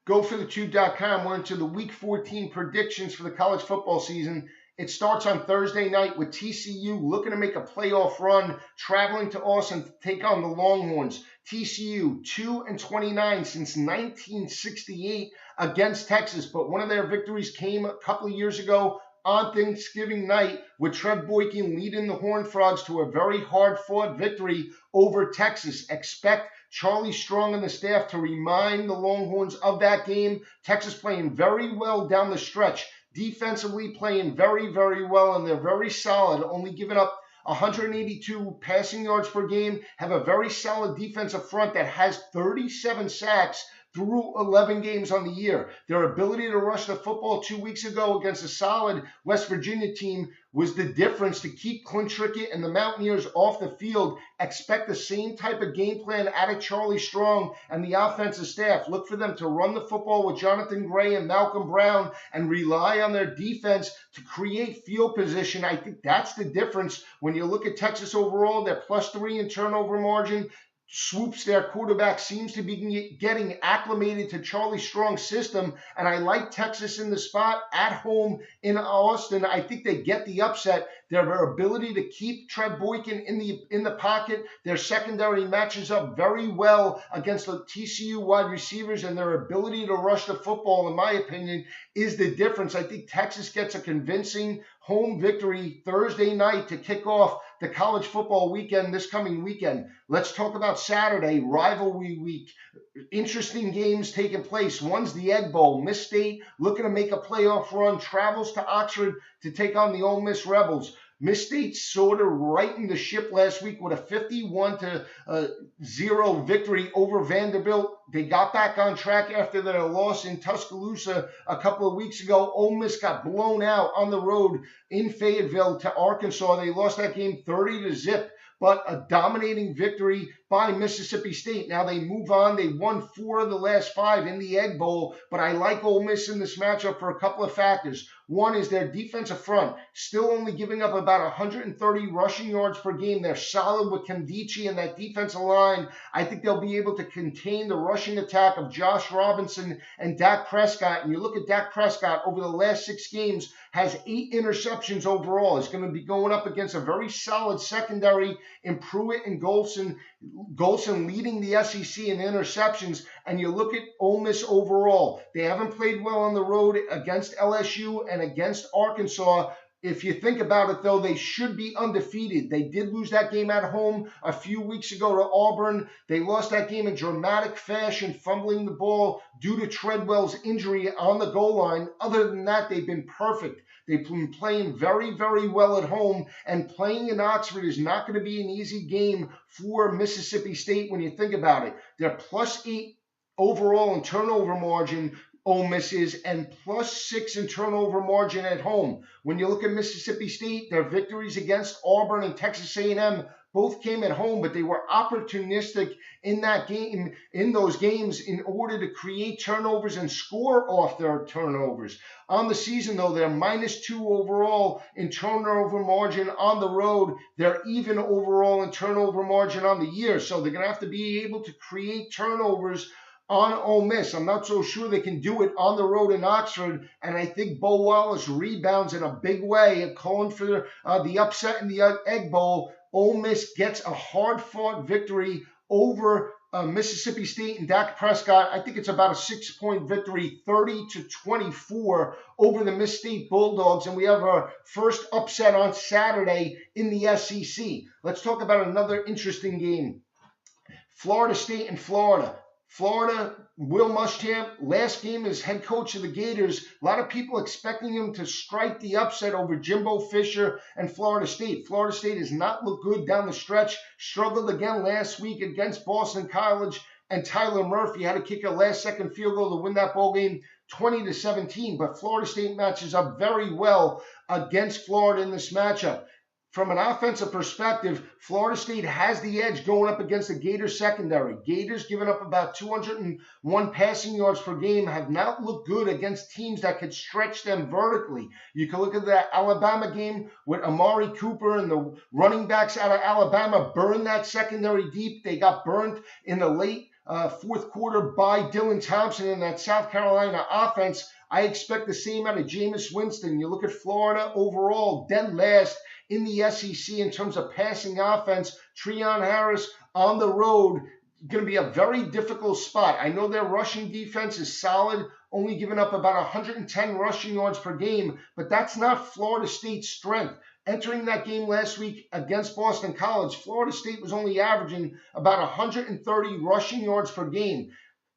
GoForThe2.com. We're into the Week 14 predictions for the college football season. It starts on Thursday night with TCU looking to make a playoff run, traveling to Austin to take on the Longhorns. TCU 2-29 since 1968 against Texas, but one of their victories came a couple of years ago on Thanksgiving night with Trey Boykin leading the Horned Frogs to a very hard-fought victory over Texas. Expect Charlie Strong and the staff to remind the Longhorns of that game. Texas playing very well down the stretch. Defensively playing very, very well, and they're very solid, only giving up 182 passing yards per game, have a very solid defensive front that has 37 sacks through 11 games on the year. Their ability to rush the football 2 weeks ago against a solid West Virginia team was the difference to keep Clint Trickett and the Mountaineers off the field. Expect the same type of game plan out of Charlie Strong and the offensive staff. Look for them to run the football with Jonathan Gray and Malcolm Brown and rely on their defense to create field position. I think that's the difference. When you look at Texas overall, they're +3 in turnover margin. Swoops, their quarterback, seems to be getting acclimated to Charlie Strong's system, and I like Texas in the spot at home in Austin. I think they get the upset. Their ability to keep Trey Boykin in the pocket, their secondary matches up very well against the TCU wide receivers, and their ability to rush the football, in my opinion, is the difference. I think Texas gets a convincing home victory Thursday night to kick off the college football weekend this coming weekend. Let's talk about Saturday, rivalry week. Interesting games taking place. One's the Egg Bowl. Miss State looking to make a playoff run, travels to Oxford to take on the Ole Miss Rebels. Miss State sort of righting the ship last week with a 51-0 victory over Vanderbilt. They got back on track after their loss in Tuscaloosa a couple of weeks ago. Ole Miss got blown out on the road in Fayetteville to Arkansas. They lost that game 30-0. But a dominating victory by Mississippi State. Now they move on. They won 4 of the last 5 in the Egg Bowl, but I like Ole Miss in this matchup for a couple of factors. One is their defensive front, still only giving up about 130 rushing yards per game. They're solid with Kandichi and that defensive line. I think they'll be able to contain the rushing attack of Josh Robinson and Dak Prescott. And you look at Dak Prescott over the last 6 games, has 8 interceptions overall. He's going to be going up against a very solid secondary in Pruitt and Golson. Golson leading the SEC in interceptions. And you look at Ole Miss overall. They haven't played well on the road against LSU and against Arkansas. If you think about it, though, they should be undefeated. They did lose that game at home a few weeks ago to Auburn. They lost that game in dramatic fashion, fumbling the ball due to Treadwell's injury on the goal line. Other than that, they've been perfect. They've been playing very, very well at home, and playing in Oxford is not going to be an easy game for Mississippi State when you think about it. They're +8 overall in turnover margin, Ole Miss is, and +6 in turnover margin at home. When you look at Mississippi State, their victories against Auburn and Texas A&M both came at home, but they were opportunistic in those games in order to create turnovers and score off their turnovers. On the season, though, they're -2 overall in turnover margin on the road. They're even overall in turnover margin on the year, so they're going to have to be able to create turnovers on Ole Miss. I'm not so sure they can do it on the road in Oxford, and I think Bo Wallace rebounds in a big way and calling for the upset in the Egg Bowl. Ole Miss gets a hard-fought victory over Mississippi State and Dak Prescott. I think it's about a 6-point victory, 30-24 over the Miss State Bulldogs, and we have our first upset on Saturday in the SEC. Let's talk about another interesting game. Florida State and Florida. Florida, Will Muschamp, last game as head coach of the Gators. A lot of people expecting him to strike the upset over Jimbo Fisher and Florida State. Florida State has not looked good down the stretch. Struggled again last week against Boston College, and Tyler Murphy had to kick a last-second field goal to win that ball game 20-17. But Florida State matches up very well against Florida in this matchup. From an offensive perspective, Florida State has the edge going up against the Gators secondary. Gators giving up about 201 passing yards per game, have not looked good against teams that could stretch them vertically. You can look at that Alabama game with Amari Cooper and the running backs out of Alabama burn that secondary deep. They got burnt in the late fourth quarter by Dylan Thompson in that South Carolina offense. I expect the same out of Jameis Winston. You look at Florida overall, dead last in the SEC in terms of passing offense. Treon Harris on the road, going to be a very difficult spot. I know their rushing defense is solid, only giving up about 110 rushing yards per game, but that's not Florida State's strength. Entering that game last week against Boston College, Florida State was only averaging about 130 rushing yards per game.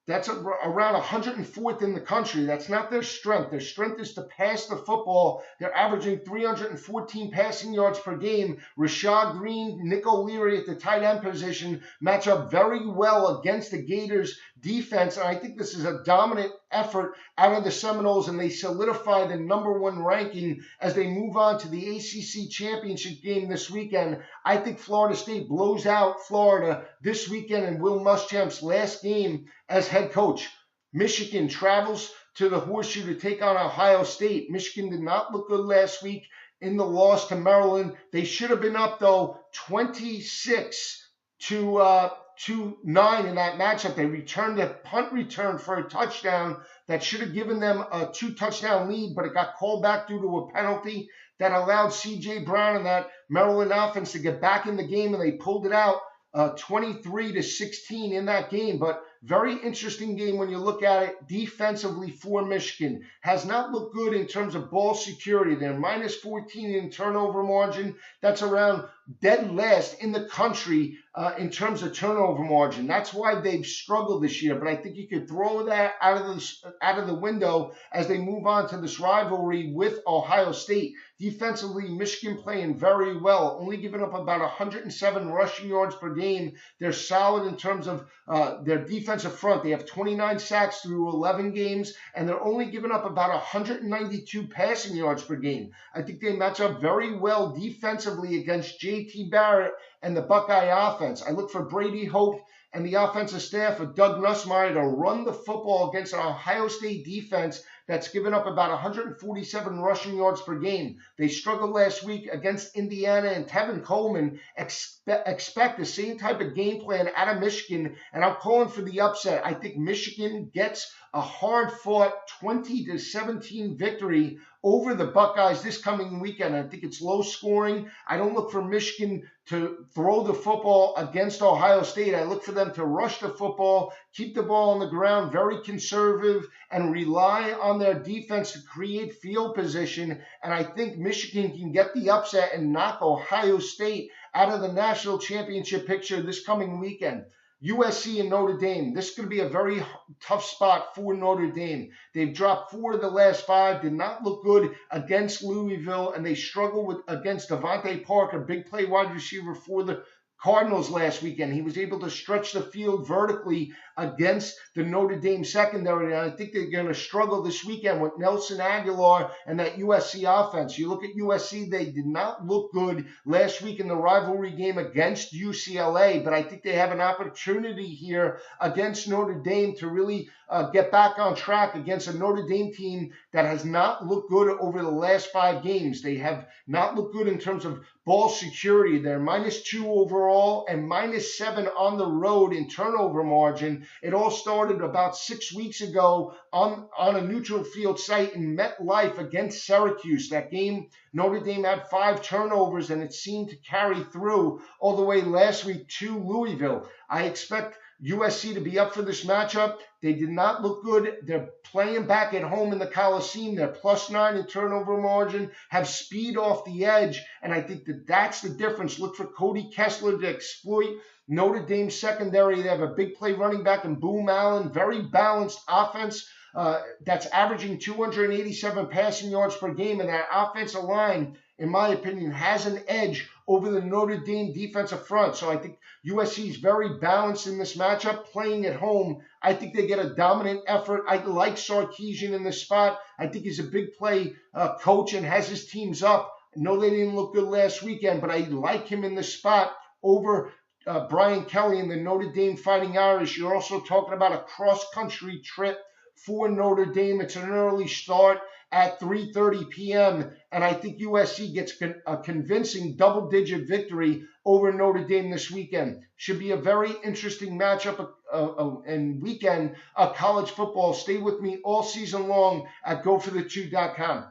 That's around 104th in the country. That's not their strength. Their strength is to pass the football. They're averaging 314 passing yards per game. Rashad Green, Nick O'Leary at the tight end position match up very well against the Gators defense. And I think this is a dominant effort out of the Seminoles, and they solidify the #1 ranking as they move on to the ACC championship game this weekend. I think Florida State blows out Florida this weekend in Will Muschamp's last game as head coach. Michigan travels to the Horseshoe to take on Ohio State. Michigan did not look good last week in the loss to Maryland. They should have been up, though, 26-9 in that matchup. They returned a punt return for a touchdown that should have given them a 2-touchdown lead, but it got called back due to a penalty that allowed C.J. Brown and that Maryland offense to get back in the game, and they pulled it out 23-16 in that game. But very interesting game when you look at it defensively for Michigan. Has not looked good in terms of ball security. They're -14 in turnover margin. That's around dead last in the country in terms of turnover margin. That's why they've struggled this year. But I think you could throw that out of the window as they move on to this rivalry with Ohio State. Defensively, Michigan playing very well, only giving up about 107 rushing yards per game. They're solid in terms of their defensive front. They have 29 sacks through 11 games, and they're only giving up about 192 passing yards per game. I think they match up very well defensively against J.T. Barrett and the Buckeye offense. I look for Brady Hoke and the offensive staff of Doug Nussmeier to run the football against an Ohio State defense that's given up about 147 rushing yards per game. They struggled last week against Indiana, and Tevin Coleman. Expect the same type of game plan out of Michigan, and I'm calling for the upset. I think Michigan gets a hard-fought 20-17 victory over the Buckeyes this coming weekend. I think it's low scoring. I don't look for Michigan to throw the football against Ohio State. I look for them to rush the football, keep the ball on the ground, very conservative, and rely on their defense to create field position. And I think Michigan can get the upset and knock Ohio State out of the national championship picture this coming weekend. USC and Notre Dame. This is going to be a very tough spot for Notre Dame. They've dropped 4 of the last 5, did not look good against Louisville, and they struggled against Devontae Parker, big play wide receiver for the Cardinals last weekend. He was able to stretch the field vertically against the Notre Dame secondary, and I think they're going to struggle this weekend with Nelson Aguilar and that USC offense. You look at USC, they did not look good last week in the rivalry game against UCLA, but I think they have an opportunity here against Notre Dame to really get back on track against a Notre Dame team that has not looked good over the last 5 games. They have not looked good in terms of ball security. They're -2 overall and -7 on the road in turnover margin. It all started about 6 weeks ago on a neutral field site in MetLife against Syracuse. That game, Notre Dame had 5 turnovers, and it seemed to carry through all the way last week to Louisville. I expect USC to be up for this matchup. They did not look good. They're playing back at home in the Coliseum. They're +9 in turnover margin, have speed off the edge, and I think that's the difference. Look for Cody Kessler to exploit Notre Dame secondary. They have a big play running back in Boom Allen, very balanced offense that's averaging 287 passing yards per game, and that offensive line, in my opinion, has an edge over the Notre Dame defensive front. So I think USC is very balanced in this matchup, playing at home. I think they get a dominant effort. I like Sarkisian in this spot. I think he's a big play coach and has his teams up. I know they didn't look good last weekend, but I like him in this spot over Brian Kelly and the Notre Dame Fighting Irish. You're also talking about a cross-country trip for Notre Dame. It's an early start at 3:30 p.m. And I think USC gets a convincing double-digit victory over Notre Dame this weekend. Should be a very interesting matchup and weekend of college football. Stay with me all season long at GoForThe2.com.